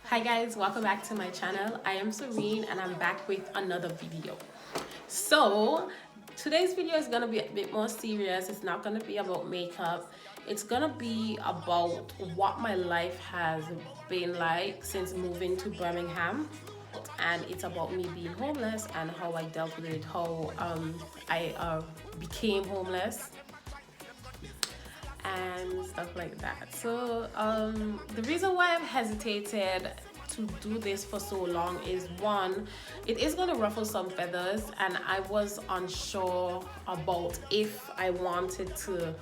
Hi guys, welcome back to my channel. I am Serene and I'm back with another video. So today's video is gonna be a bit more serious. It's not gonna be about makeup. It's gonna be about what my life has been like since moving to Birmingham. And it's about me being homeless and how I dealt with it, how I became homeless and stuff like that. So the reason why I've hesitated to do this for so long is, one, it is going to ruffle some feathers, and I was unsure about if I wanted to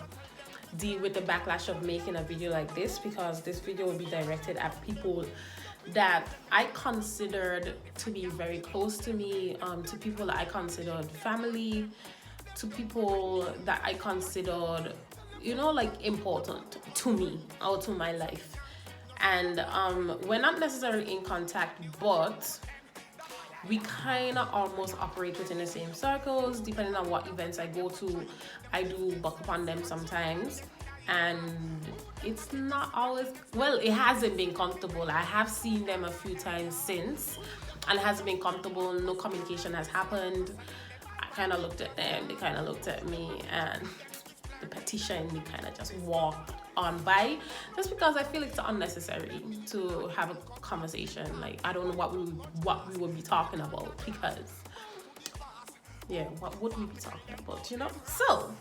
deal with the backlash of making a video like this, because this video will be directed at people that I considered to be very close to me, to people that I considered family, to people that I considered, you know, like important to me or to my life. And we're not necessarily in contact, but we kind of almost operate within the same circles. Depending on what events I go to, I do buck upon them sometimes, and it's not always, well, it hasn't been comfortable. I have seen them a few times since, and it hasn't been comfortable. No communication has happened. I kind of looked at them, they kind of looked at me, and the petition in me kind of just walked on by, just because I feel it's unnecessary to have a conversation. Like, I don't know what we would be talking about, because yeah, what would we be talking about, you know? So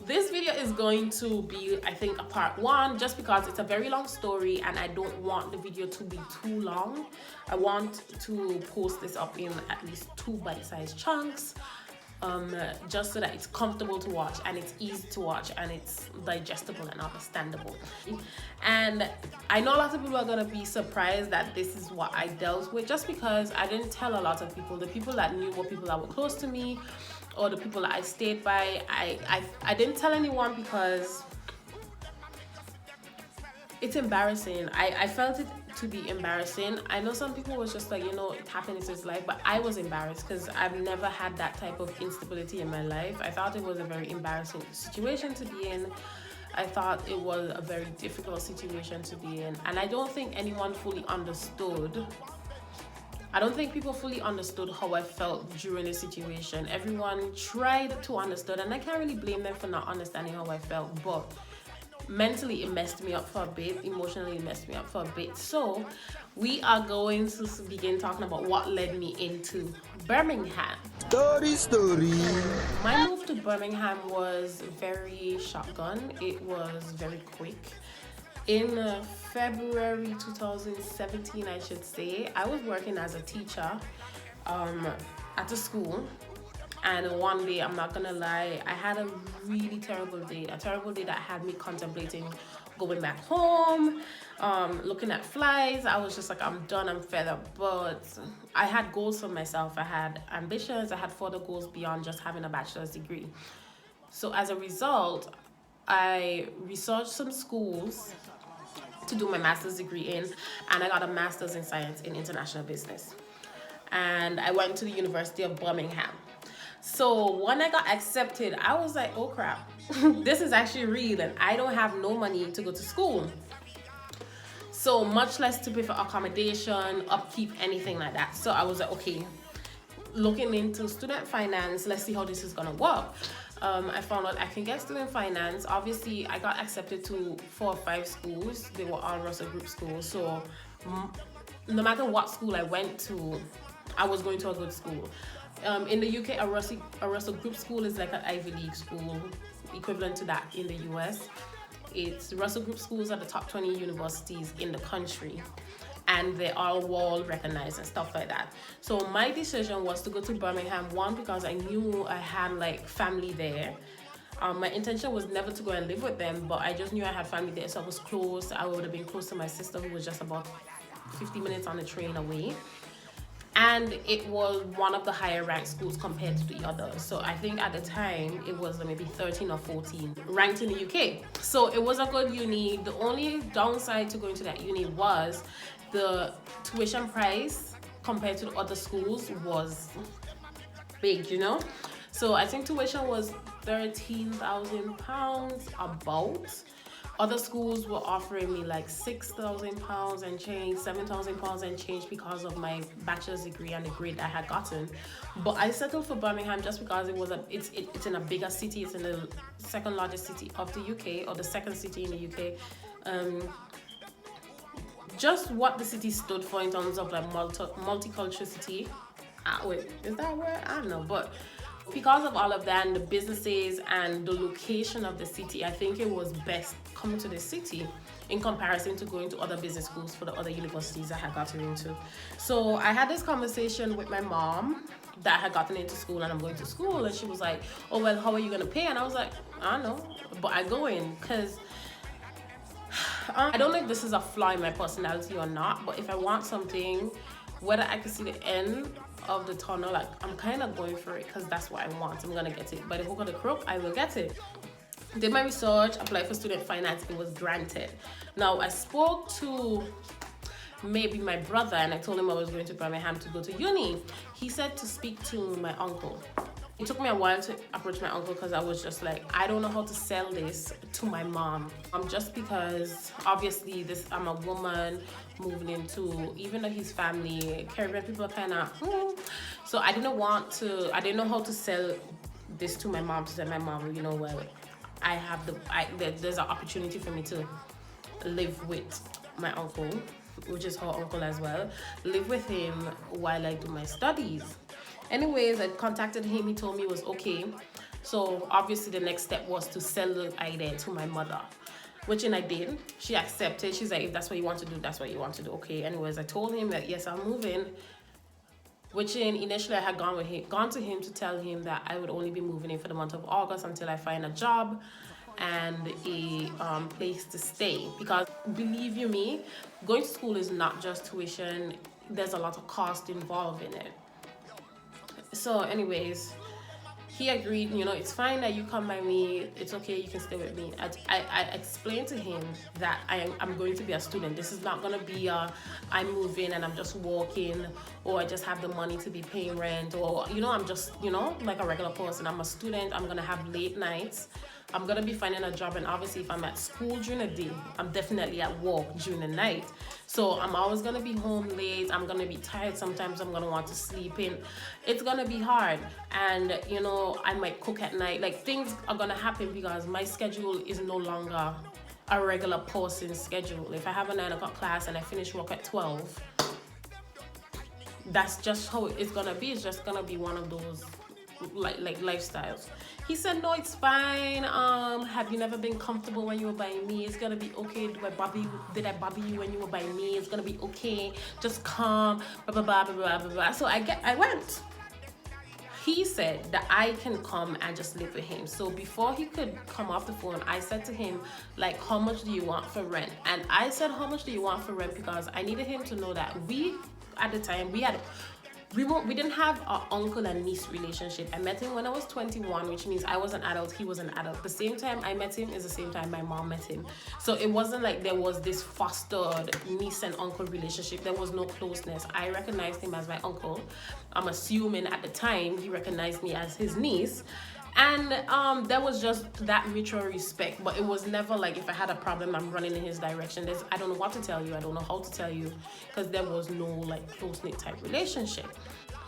this video is going to be, I think, a part one, just because it's a very long story and I don't want the video to be too long. I want to post this up in at least 2 bite-sized chunks, just so that it's comfortable to watch and it's easy to watch and it's digestible and understandable. And I know a lot of people are gonna be surprised that this is what I dealt with, just because I didn't tell a lot of people. The people that knew were people that were close to me, or the people that I stayed by. I didn't tell anyone because it's embarrassing. I felt it to be embarrassing. I know some people was just like, you know, it happened, it's his life, but I was embarrassed because I've never had that type of instability in my life. I thought it was a very embarrassing situation to be in. I thought it was a very difficult situation to be in, and I don't think anyone fully understood. I don't think people fully understood how I felt during the situation. Everyone tried to understand, and I can't really blame them for not understanding how I felt, but mentally it messed me up for a bit, emotionally it messed me up for a bit. So we are going to begin talking about what led me into Birmingham. Story. My move to Birmingham was very shotgun. It was very quick. In February 2017, I should say, I was working as a teacher at a school. And one day, I'm not gonna lie, I had a really terrible day. A terrible day that had me contemplating going back home, looking at flights. I was just like, I'm done, I'm fed up. But I had goals for myself. I had ambitions. I had further goals beyond just having a bachelor's degree. So as a result, I researched some schools to do my master's degree in, and I got a master's in science in international business. And I went to the University of Birmingham. So when I got accepted, I was like, oh crap, this is actually real, and I don't have no money to go to school. So much less to pay for accommodation, upkeep, anything like that. So I was like, okay, looking into student finance, let's see how this is gonna work. I found out I can get student finance. Obviously, I got accepted to 4 or 5 schools. They were all Russell Group schools. So no matter what school I went to, I was going to a good school. In the UK, a Russell Group school is like an Ivy League school, equivalent to that in the US. It's Russell Group schools are the top 20 universities in the country, and they're all well recognized and stuff like that. So my decision was to go to Birmingham, one, because I knew I had like family there. My intention was never to go and live with them, but I just knew I had family there, so I was close. I would have been close to my sister, who was just about 50 minutes on the train away. And it was one of the higher ranked schools compared to the others. So I think at the time it was maybe 13 or 14 ranked in the UK. So it was a good uni. The only downside to going to that uni was the tuition price compared to the other schools was big, you know? So I think tuition was £13,000 about. Other schools were offering me like £6,000 and change, £7,000 and change because of my bachelor's degree and the grade I had gotten. But I settled for Birmingham just because it's in a bigger city. It's in the second largest city of the UK, or the second city in the UK. Just what the city stood for in terms of like multicultural city. Wait, is that where? I don't know, but because of all of that and the businesses and the location of the city, I think it was best coming to the city in comparison to going to other business schools for the other universities I had gotten into. So I had this conversation with my mom that I had gotten into school and I'm going to school, and she was like, oh well, how are you gonna pay? And I was like, I don't know, but I go in because I don't know if this is a flaw in my personality or not, but if I want something, whether I can see the end of the tunnel, like I'm kind of going for it because that's what I want. I'm gonna get it. By the hook or the crook, I will get it. Did my research, applied for student finance, it was granted. Now I spoke to maybe my brother and I told him I was going to Birmingham to go to uni. He said to speak to my uncle. It took me a while to approach my uncle because I was just like, I don't know how to sell this to my mom. Just because obviously I'm a woman moving into, even though his family, Caribbean people are kind of, so I didn't know how to sell this to my mom, to tell my mom, you know, well, there's an opportunity for me to live with my uncle, which is her uncle as well, live with him while I do my studies. Anyways, I contacted him. He told me it was okay. So obviously the next step was to sell the idea to my mother, which I did. She accepted. She's like, if that's what you want to do, that's what you want to do. Okay. Anyways, I told him that yes, I'm moving. Which initially I had gone to him to tell him that I would only be moving in for the month of August until I find a job and a place to stay. Because believe you me, going to school is not just tuition. There's a lot of cost involved in it. So anyways, he agreed, you know, it's fine that you come by me, it's okay, you can stay with me. I explained to him that I'm going to be a student. This is not going to be I'm moving and I'm just walking, or I just have the money to be paying rent, or, you know, I'm just, you know, like a regular person. I'm a student, I'm going to have late nights. I'm going to be finding a job, and obviously if I'm at school during the day, I'm definitely at work during the night. So I'm always going to be home late. I'm going to be tired. Sometimes I'm going to want to sleep in. It's going to be hard. And, you know, I might cook at night. Like, things are going to happen because my schedule is no longer a regular person's schedule. If I have a 9 o'clock class and I finish work at 12, that's just how it's going to be. It's just going to be one of those like lifestyles. He said, no, it's fine. Have you never been comfortable when you were by me? It's gonna be okay. Did I bother you when you were by me? It's gonna be okay. Just come. Blah blah blah blah blah blah. So I went. He said that I can come and just live with him. So before he could come off the phone, I said to him, like, how much do you want for rent? And I said, how much do you want for rent? Because I needed him to know that at the time, we didn't have an uncle and niece relationship. I met him when I was 21, which means I was an adult, he was an adult. The same time I met him is the same time my mom met him. So it wasn't like there was this fostered niece and uncle relationship. There was no closeness. I recognized him as my uncle. I'm assuming at the time he recognized me as his niece. And there was just that mutual respect, but it was never like if I had a problem, I'm running in his direction. I don't know what to tell you, I don't know how to tell you, because there was no like close-knit type relationship.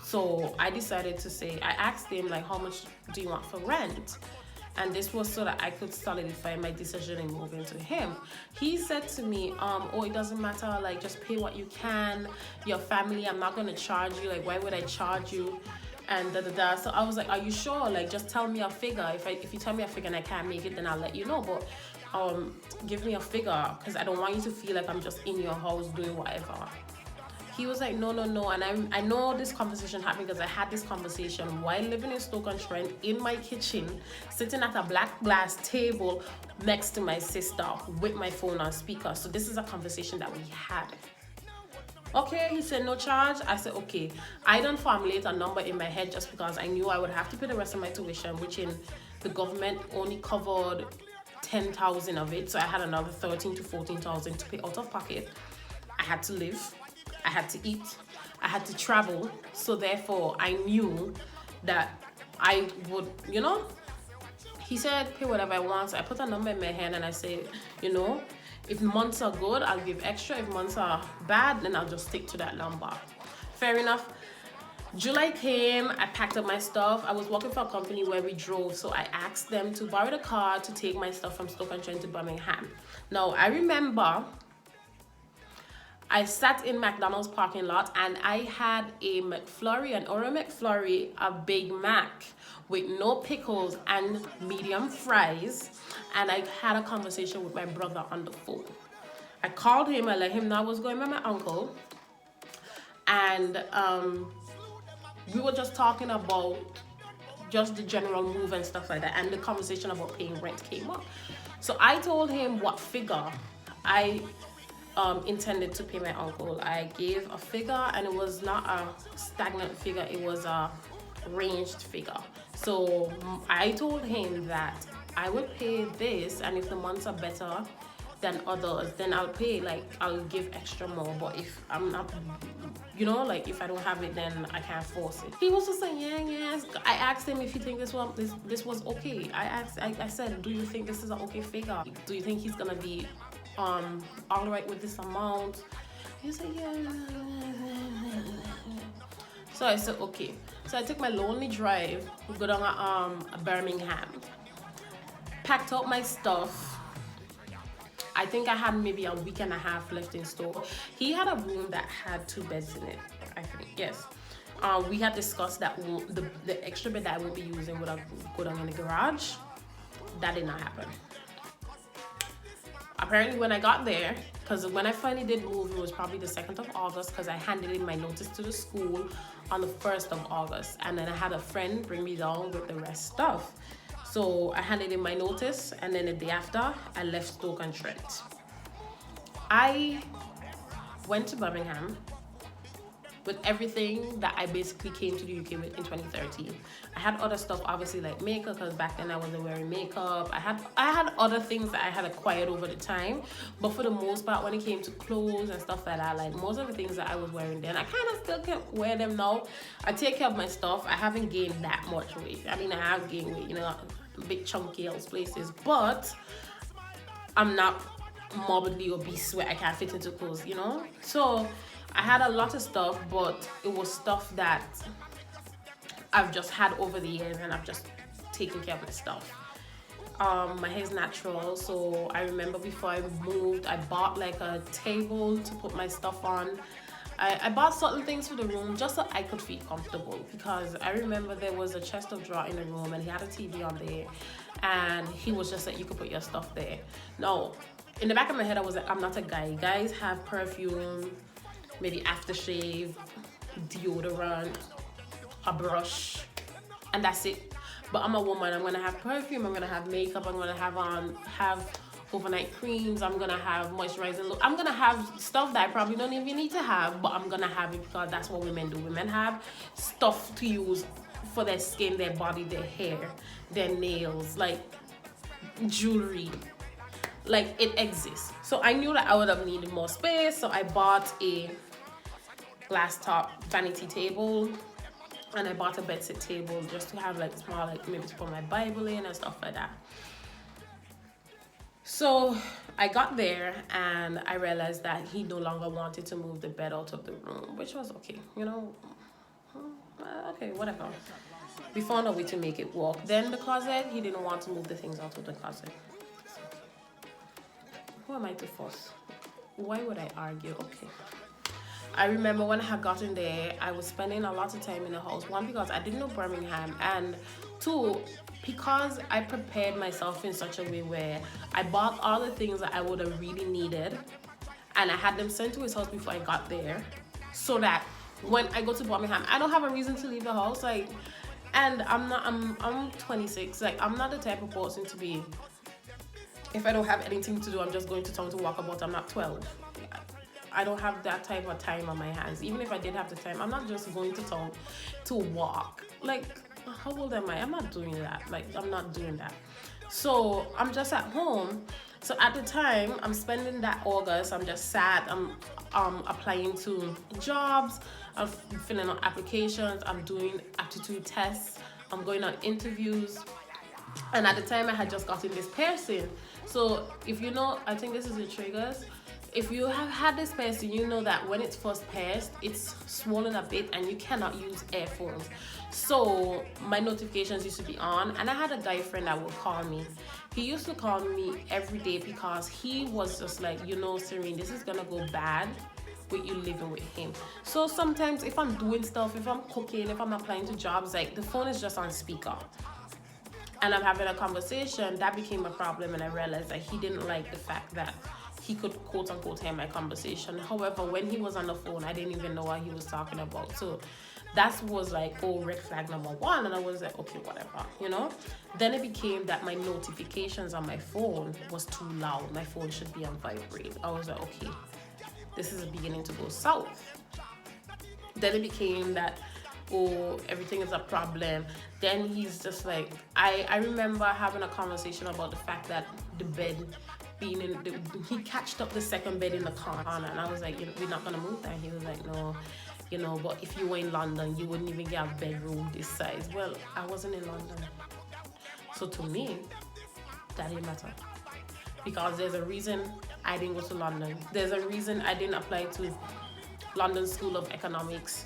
So I decided to say, I asked him like, how much do you want for rent? And this was so that I could solidify my decision in moving to him. He said to me, oh, it doesn't matter, like just pay what you can, your family, I'm not gonna charge you, like why would I charge you? And so I was like, are you sure? Like, just tell me a figure. If you tell me a figure and I can't make it, then I'll let you know. But give me a figure, because I don't want you to feel like I'm just in your house doing whatever. He was like, no. And I know this conversation happened because I had this conversation while living in Stoke-on-Trent in my kitchen, sitting at a black glass table next to my sister with my phone on speaker. So this is a conversation that we had. Okay, he said no charge. I said okay. I don't formulate a number in my head just because I knew I would have to pay the rest of my tuition, which in the government only covered 10,000 of it. So I had another 13 to 14,000 to pay out of pocket. I had to live, I had to eat, I had to travel. So therefore I knew that I would, you know. he said pay whatever I want. So I put a number in my hand and I said, you know, if months are good, I'll give extra. If months are bad, then I'll just stick to that number. Fair enough. July came, I packed up my stuff. I was working for a company where we drove, so I asked them to borrow the car to take my stuff from Stoke-on-Trent to Birmingham. Now, I remember I sat in McDonald's parking lot and I had a McFlurry, an Oreo McFlurry, a Big Mac with no pickles and medium fries, and I had a conversation with my brother on the phone. I called him, I let him know I was going with my uncle, and we were just talking about just the general move and stuff like that, and the conversation about paying rent came up. So I told him what figure I intended to pay my uncle. I gave a figure, and it was not a stagnant figure, it was a ranged figure. So I told him that I would pay this, and if the months are better than others, then I'll pay, like I'll give extra more. But if I'm not, you know, like if I don't have it, then I can't force it. He was just like, yes. I asked him if he think this was okay. I said, do you think this is an okay figure? Do you think he's gonna be all right with this amount? He said, yeah. So I said, okay. So I took my lonely drive, we go down to Birmingham, packed up my stuff. I think I had maybe a week and a half left in store. He had a room that had 2 beds in it, I think, yes. We had discussed that the extra bed that I would be using would go down in the garage. That did not happen. Apparently when I got there, because when I finally did move, it was probably the 2nd of August, because I handed in my notice to the school on the 1st of August. And then I had a friend bring me down with the rest stuff. So I handed in my notice, and then the day after, I left Stoke-on-Trent. I went to Birmingham with everything that I basically came to the UK with in 2013. I had other stuff, obviously, like makeup, because back then I wasn't wearing makeup. I had other things that I had acquired over the time, but for the most part, when it came to clothes and stuff like that, like most of the things that I was wearing then, I kind of still can wear them now. I take care of my stuff. I haven't gained that much weight. I mean, I have gained weight, you know, big chunky else places, but I'm not morbidly obese where I can't fit into clothes, you know. So I had a lot of stuff, but it was stuff that I've just had over the years, and I've just taken care of my stuff. My hair's natural, so I remember before I moved, I bought like a table to put my stuff on. I bought certain things for the room just so I could feel comfortable, because I remember there was a chest of drawers in the room, and he had a TV on there, and he was just like, you could put your stuff there. Now, in the back of my head, I was like, I'm not a guy. Guys have perfume, maybe aftershave, deodorant, a brush, and that's it. But I'm a woman. I'm gonna have perfume, I'm gonna have makeup, I'm gonna have overnight creams, I'm gonna have moisturizing look. I'm gonna have stuff that I probably don't even need to have, but I'm gonna have it because that's what women do. Women have stuff to use for their skin, their body, their hair, their nails, like jewelry. Like, it exists. So I knew that I would have needed more space, so I bought a glass top vanity table, and I bought a bedside table just to have like small, like maybe to put my Bible in and stuff like that. So I got there and I realized that he no longer wanted to move the bed out of the room, which was okay, you know. Okay, whatever. We found a way to make it work. Then the closet, he didn't want to move the things out of the closet. Who am I to force? Why would I argue? Okay. I remember when I had gotten there, I was spending a lot of time in the house. 1, because I didn't know Birmingham, and 2, because I prepared myself in such a way where I bought all the things that I would have really needed, and I had them sent to his house before I got there, so that when I go to Birmingham, I don't have a reason to leave the house. Like, and I'm 26. Like, I'm not the type of person to be, if I don't have anything to do, I'm just going to town to walk about. I'm not 12. I don't have that type of time on my hands. Even if I did have the time, I'm not just going to town to walk. Like, how old am I? I'm not doing that. Like, I'm not doing that. So I'm just at home. So at the time, I'm spending that August, I'm just sad. I'm applying to jobs. I'm filling out applications. I'm doing aptitude tests. I'm going on interviews. And at the time, I had just gotten this piercing. So if you know, I think this is the triggers. If you have had this piercing, you know that when it's first pierced, it's swollen a bit and you cannot use earphones. So my notifications used to be on, and I had a guy friend that would call me. He used to call me every day because he was just like, you know, Serene, this is gonna go bad with you living with him. So sometimes if I'm doing stuff, if I'm cooking, if I'm applying to jobs, like the phone is just on speaker and I'm having a conversation, that became a problem. And I realized that he didn't like the fact that he could quote unquote hear my conversation. However, when he was on the phone, I didn't even know what he was talking about. So that was like, oh, red flag number one. And I was like, okay, whatever, you know. Then it became that my notifications on my phone was too loud. My phone should be on vibrate. I was like, okay, this is beginning to go south. Then it became that, oh, everything is a problem. Then he's just like, I remember having a conversation about the fact that the bed being in the, he catched up the second bed in the corner, and I was like, you know, we're not gonna move that. He was like, no, you know, but if you were in London, you wouldn't even get a bedroom this size. Well, I wasn't in London, so to me, that didn't matter, because there's a reason I didn't go to London. There's a reason I didn't apply to London School of Economics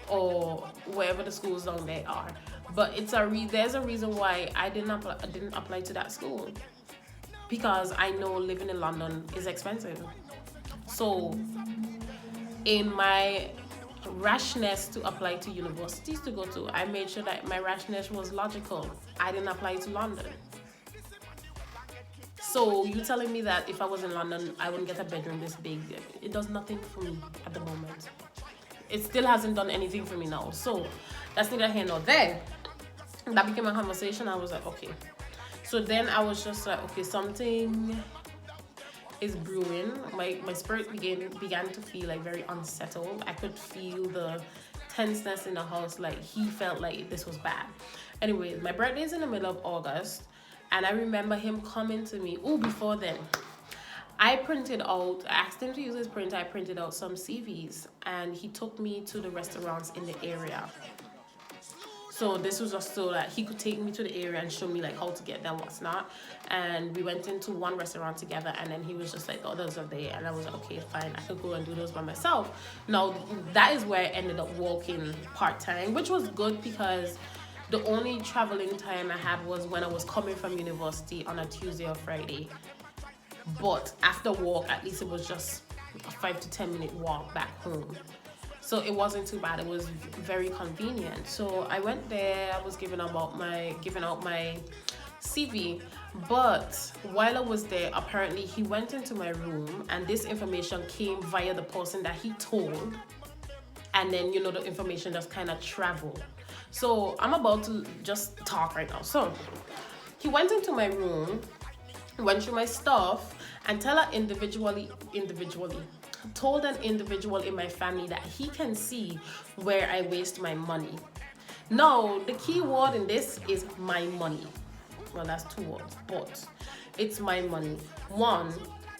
or wherever the schools down there are. But it's there's a reason why I didn't apply to that school, because I know living in London is expensive. So in my rashness to apply to universities to go to, I made sure that my rashness was logical. I didn't apply to London. So you telling me that if I was in London, I wouldn't get a bedroom this big? It does nothing for me at the moment. It still hasn't done anything for me now. So that's neither here nor there. That became a conversation. I was like, okay. So then I was just like, okay, something is brewing. My spirit began to feel like very unsettled. I could feel the tenseness in the house. Like he felt like this was bad. Anyway, my birthday is in the middle of August, and I remember him coming to me. Oh, before then, I asked him to use his printer. I printed out some CVs, and he took me to the restaurants in the area. So this was just so that he could take me to the area and show me like how to get there and what's not. And we went into one restaurant together, and then he was just like, the others are there. And I was like, okay, fine, I could go and do those by myself. Now, that is where I ended up working part-time, which was good because the only traveling time I had was when I was coming from university on a Tuesday or Friday. But after work, at least it was just a 5 to 10 minute walk back home. So it wasn't too bad. It was very convenient. So I went there. I was giving out my CV. But while I was there, apparently he went into my room, and this information came via the person that he told. And then, you know, the information just kind of traveled. So I'm about to just talk right now. So he went into my room, went through my stuff, and told an individual in my family that he can see where I waste my money. Now, the key word in this is my money. Well, that's 2 words, but it's my money. One,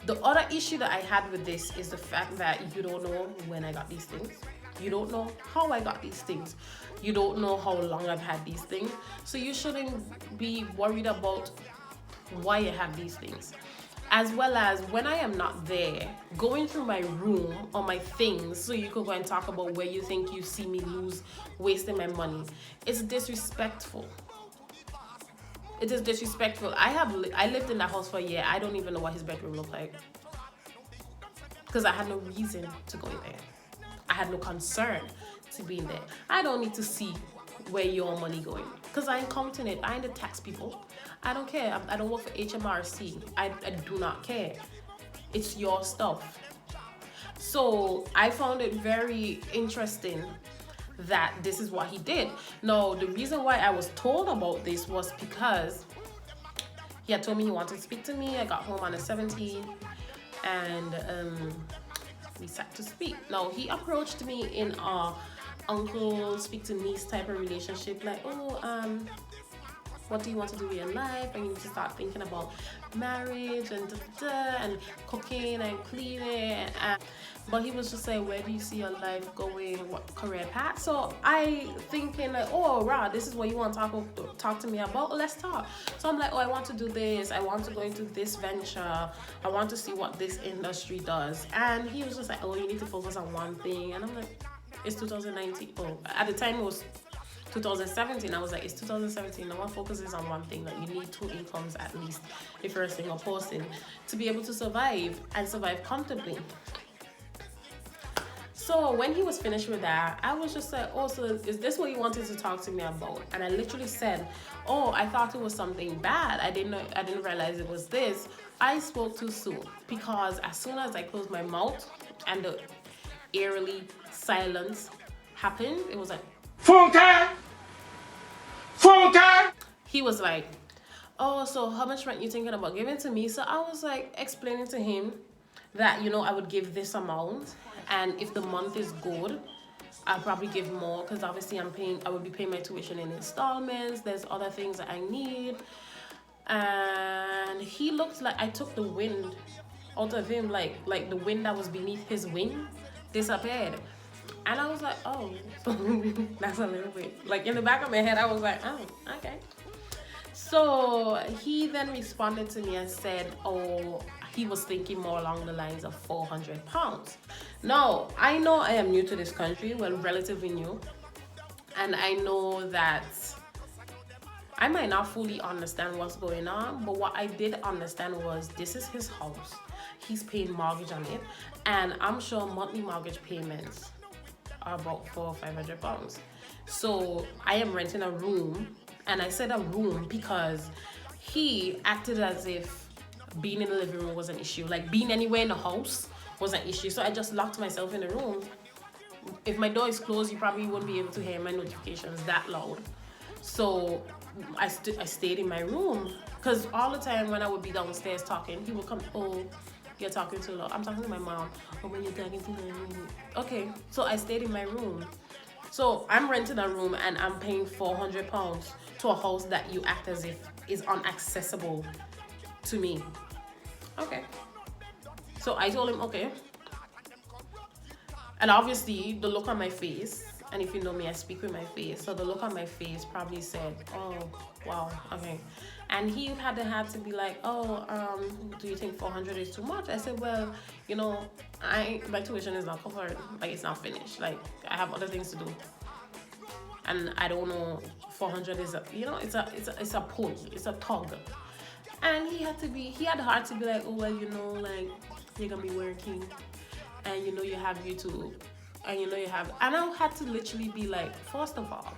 the other issue that I had with this is the fact that you don't know when I got these things. You don't know how I got these things. You don't know how long I've had these things. So you shouldn't be worried about why I have these things. As well as when I am not there, going through my room or my things so you could go and talk about where you think you see me wasting my money. It's disrespectful. It is disrespectful. I lived in that house for a year. I don't even know what his bedroom looked like, because I had no reason to go in there. I had no concern to be in there. I don't need to see where your money going, because I ain't counting it. I ain't the tax people. I don't care. I don't work for HMRC. I do not care. It's your stuff. So I found it very interesting that this is what he did. Now, the reason why I was told about this was because he had told me he wanted to speak to me. I got home on the 17th, and we sat to speak. Now, he approached me in a uncle speak to niece type of relationship, like, oh, what do you want to do with your life? And you need to start thinking about marriage and and cooking and cleaning. But he was just saying, where do you see your life going? What career path? So I thinking like, oh, wow, this is what you want to talk to me about. Let's talk. So I'm like, oh, I want to do this. I want to go into this venture. I want to see what this industry does. And he was just like, oh, you need to focus on one thing. And I'm like, it's 2019. Oh, at the time it was 2017. I was like, it's 2017. No one focuses on one thing. Like, you need 2 incomes at least if you're a single person to be able to survive and survive comfortably. So when he was finished with that, I was just like, oh, so is this what you wanted to talk to me about? And I literally said, oh, I thought it was something bad. I didn't realize it was this. I spoke too soon, because as soon as I closed my mouth and the eerily silence happened, it was like, phone time. He was like, oh, so how much rent you thinking about giving to me? So I was like explaining to him that, you know, I would give this amount, and if the month is good, I'll probably give more, because obviously I would be paying my tuition in installments. There's other things that I need. And he looked like I took the wind out of him, like the wind that was beneath his wing disappeared. And I was like, oh, that's a little bit, like, in the back of my head, I was like, oh, okay. So he then responded to me and said, oh, he was thinking more along the lines of 400 pounds. Now, I know I am new to this country, well, relatively new. And I know that I might not fully understand what's going on, but what I did understand was this is his house. He's paying mortgage on it. And I'm sure monthly mortgage payments are about 400 or 500 pounds. So I am renting a room, and I said a room because he acted as if being in the living room was an issue. Like, being anywhere in the house was an issue. So I just locked myself in the room. If my door is closed, you probably wouldn't be able to hear my notifications that loud. So I stayed in my room, because all the time when I would be downstairs talking, he would come, oh, you're talking too loud. I'm talking to my mom. Oh, when you're talking to my room. Okay, so I stayed in my room. So I'm renting a room and I'm paying 400 pounds to a house that you act as if is inaccessible to me. Okay. So I told him, okay. And obviously the look on my face, and if you know me, I speak with my face. So the look on my face probably said, oh, wow, okay. And he had to be like, oh, do you think 400 is too much? I said, well, you know, my tuition is not covered. Like, it's not finished. Like, I have other things to do. And I don't know, 400 is it's a pull, it's a tug. And he had the heart to be like, oh, well, you know, like, you're gonna be working, and you know you have YouTube, and you know you have, and I had to literally be like, first of all,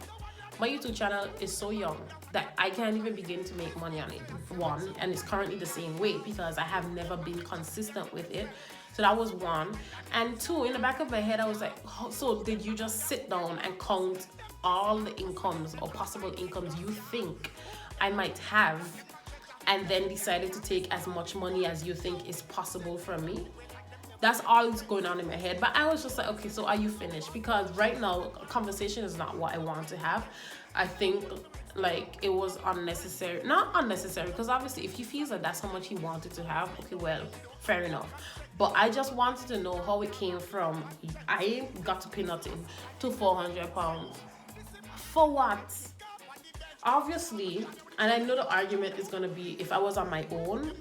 my YouTube channel is so young that I can't even begin to make money on it, one, and it's currently the same way because I have never been consistent with it. So that was one. And two, in the back of my head, I was like, oh, so did you just sit down and count all the incomes or possible incomes you think I might have, and then decided to take as much money as you think is possible from me? That's all that's going on in my head. But I was just like, okay, so are you finished? Because right now, conversation is not what I want to have. I think, like, it was unnecessary. Not unnecessary, because obviously if he feels that that's how much he wanted to have, okay, well, fair enough. But I just wanted to know how it came from, I got to pay nothing, to 400 pounds. For what? Obviously, and I know the argument is going to be, if I was on my own,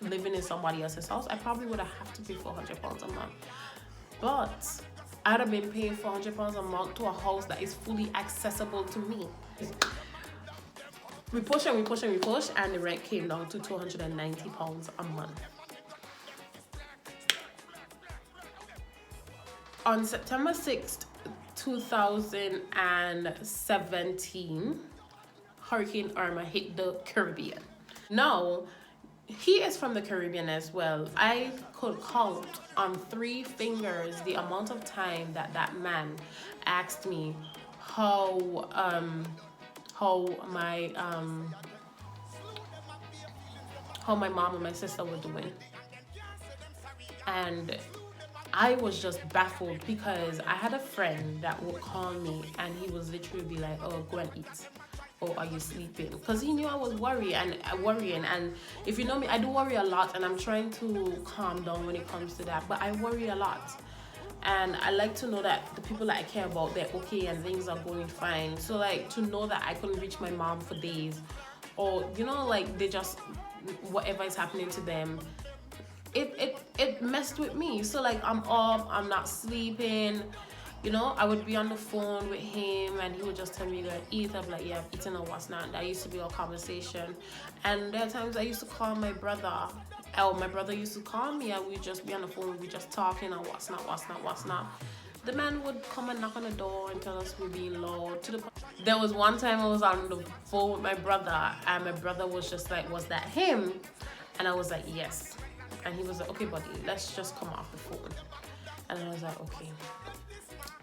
living in somebody else's house, I probably would have to pay 400 pounds a month. But I'd have been paying 400 pounds a month to a house that is fully accessible to me. We push, and the rent came down to 290 pounds a month. On September 6th, 2017, Hurricane Irma hit the Caribbean. Now, he is from the Caribbean as well. I could count on 3 fingers the amount of time that man asked me how my mom and my sister were doing. And I was just baffled, because I had a friend that would call me and he was literally be like, oh, go and eat. or are you sleeping? Because he knew I was worrying, and if you know me, I do worry a lot, and I'm trying to calm down when it comes to that, but I worry a lot. And I like to know that the people that I care about, they're okay and things are going fine. So like, to know that I couldn't reach my mom for days, or you know, like, they just, whatever is happening to them, it messed with me. So like, I'm up, I'm not sleeping, you know. I would be on the phone with him and he would just tell me to eat. I'm like, yeah, I've eaten or what's not. That used to be our conversation. And there are times I used to call my brother. Oh, my brother used to call me and we'd just be on the phone, we'd be just talking and what's not. The man would come and knock on the door and tell us we're being loud. There was one time I was on the phone with my brother and my brother was just like, was that him? And I was like, yes. And he was like, okay, buddy, let's just come off the phone. And I was like, okay.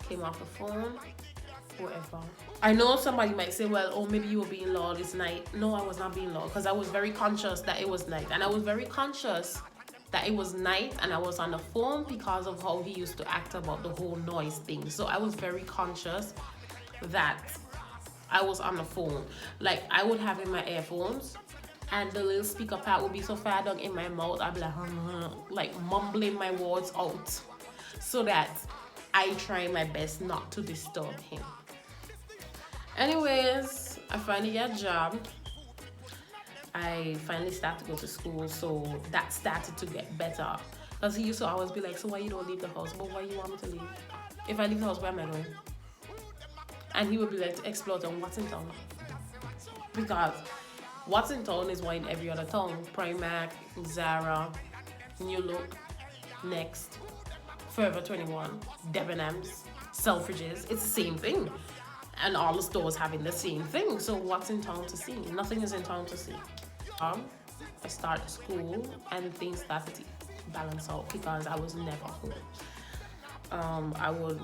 Came off the phone, whatever. I know somebody might say, well, oh, maybe you were being loud, it's night. No, I was not being loud, because I was very conscious that it was night. And I was very conscious that it was night and I was on the phone because of how he used to act about the whole noise thing. So I was very conscious that I was on the phone. Like, I would have in my earphones and the little speaker pad would be so far down in my mouth, I'd be like mumbling my words out so that I try my best not to disturb him. Anyways, I finally get a job. I finally started to go to school, so that started to get better. Because he used to always be like, so why you don't leave the house? But why you want me to leave? If I leave the house, where am I going? And he would be like, to explore on what's in town. Because what's in town is what in every other town. Primark, Zara, New Look, Next, Forever 21, Debenhams, Selfridges. It's the same thing. And all the stores having the same thing. So what's in town to see? Nothing is in town to see. I started school and things started to balance out because I was never home. I would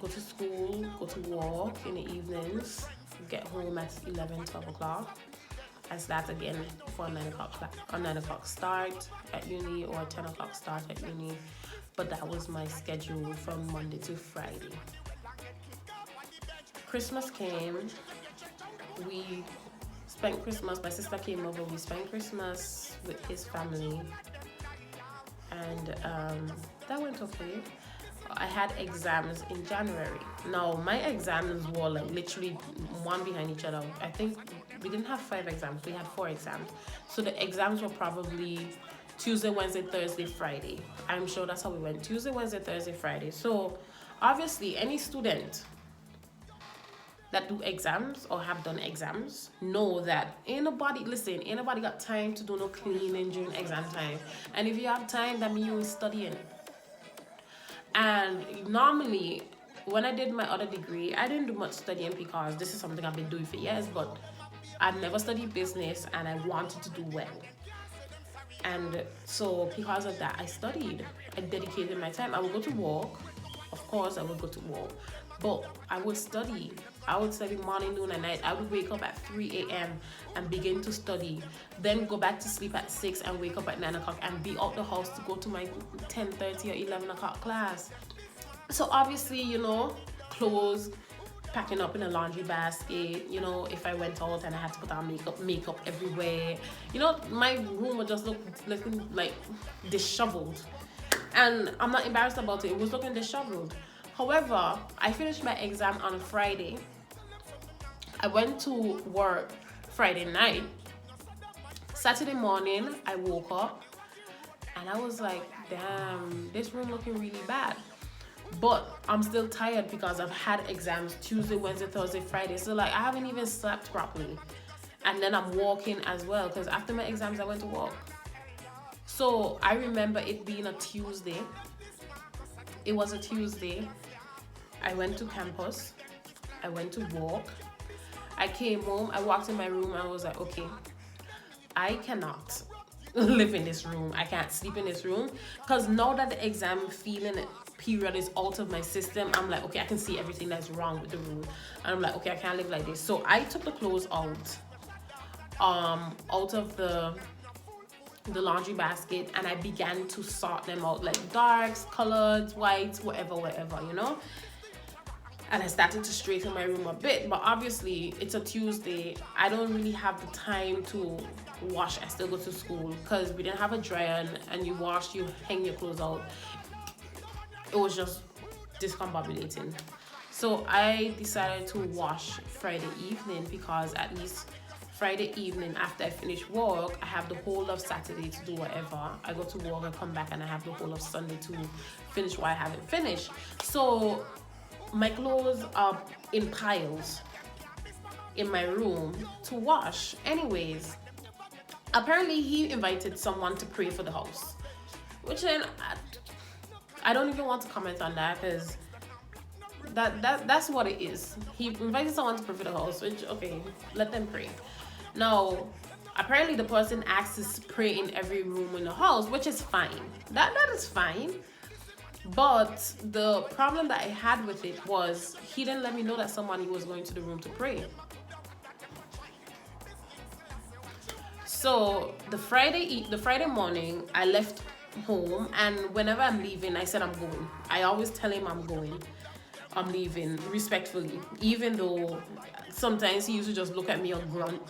go to school, go to work in the evenings, get home at 11, 12 o'clock. I start again for a 9 o'clock start at uni or a 10 o'clock start at uni. But that was my schedule from Monday to Friday. Christmas came, we spent Christmas, my sister came over, we spent Christmas with his family, and that went okay. I had exams in January. Now, my exams were like literally one behind each other. I think we didn't have 5 exams, we had 4 exams. So the exams were probably Tuesday, Wednesday, Thursday, Friday. I'm sure that's how we went, Tuesday, Wednesday, Thursday, Friday. So obviously any student that do exams or have done exams know that ain't nobody got time to do no cleaning during exam time. And if you have time, that means you're studying. And normally, when I did my other degree, I didn't do much studying because this is something I've been doing for years, but I've never studied business and I wanted to do well. And so because of that, I studied. I dedicated my time. I would go to work. Of course, I would go to work. But I would study. I would study morning, noon, and night. I would wake up at 3 a.m. and begin to study. Then go back to sleep at 6 and wake up at 9 o'clock and be out the house to go to my 10:30 or 11 o'clock class. So obviously, you know, clothes, packing up in a laundry basket, you know, if I went out and I had to put on makeup everywhere. You know, my room would just looking like disheveled. And I'm not embarrassed about it. It was looking disheveled. However, I finished my exam on a Friday. I went to work Friday night. Saturday morning, I woke up and I was like, damn, this room looking really bad. But I'm still tired because I've had exams Tuesday, Wednesday, Thursday, Friday. So like, I haven't even slept properly. And then I'm walking as well because after my exams, I went to work. So I remember it being a Tuesday. It was a Tuesday. I went to campus. I went to work. I came home. I walked in my room. And I was like, okay, I cannot live in this room. I can't sleep in this room. Because now that the exam feeling period is out of my system, I'm like, okay, I can see everything that's wrong with the room. And I'm like, okay, I can't live like this. So I took the clothes out of the laundry basket and I began to sort them out, like darks, colors, whites, whatever, you know. and I started to straighten my room a bit. But obviously, it's a Tuesday. I don't really have the time to wash. I still go to school because we didn't have a dryer, and you wash, you hang your clothes out. It was just discombobulating. So I decided to wash Friday evening, because at least Friday evening after I finish work, I have the whole of Saturday to do whatever. I go to work, I come back, and I have the whole of Sunday to finish what I haven't finished. So my clothes are in piles in my room to wash. Anyways, apparently he invited someone to pray for the house, which then I don't even want to comment on that, because that's what it is. He invited someone to pray for the house, which, okay, let them pray. Now, apparently the person asks us to pray in every room in the house, which is fine. That is fine. But the problem that I had with it was he didn't let me know that someone was going to the room to pray. So the Friday morning, I left home, and whenever I'm leaving, I said I'm going. I always tell him I'm leaving respectfully, even though sometimes he used to just look at me and grunt.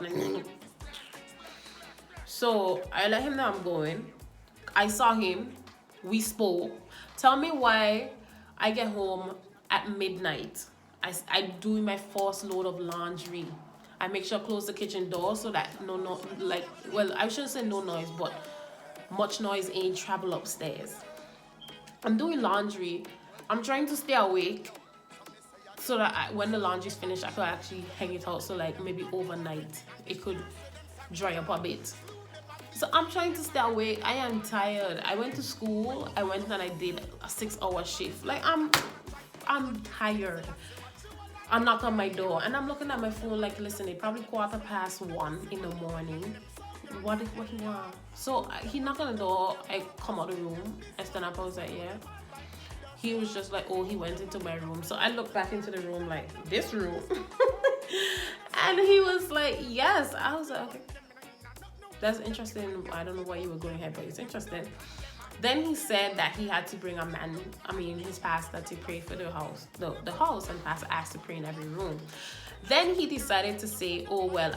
So I let him know I'm going. I saw him, we spoke. Tell me why I get home at midnight. I do my first load of laundry. I make sure I close the kitchen door so that I shouldn't say no noise, but much noise ain't travel upstairs. I'm doing laundry. I'm trying to stay awake so that when the laundry's finished, I could actually hang it out, so like maybe overnight it could dry up a bit. So I'm trying to stay awake. I am tired. I went to school. I went and I did a 6-hour shift. Like I'm tired. I knock on my door and I'm looking at my phone like, listen, it's probably 1:15 in the morning. What he want? So he knocked on the door. I come out of the room. I stand up. I was like, yeah. He was just like, oh, he went into my room. So I looked back into the room, like, this room? And he was like, yes. I was like, okay. That's interesting. I don't know why you were going ahead, but it's interesting. Then he said that he had to bring his pastor to pray for the house, the house, and pastor asked to pray in every room. Then he decided to say, oh, well,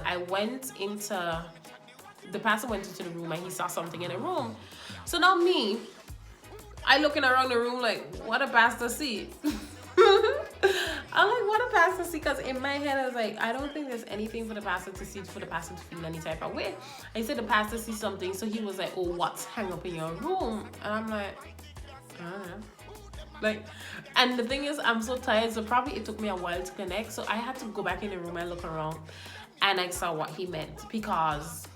the pastor went into the room and he saw something in the room. So now I looking around the room like, what a pastor see? I'm like, what a pastor see? Because in my head, I was like, I don't think there's anything for the pastor to see, for the pastor to feel any type of way. I said the pastor sees something, so he was like, oh, what's hang up in your room? And I'm like, I don't know. Like, and the thing is, I'm so tired, so probably it took me a while to connect. So I had to go back in the room and look around, and I saw what he meant, because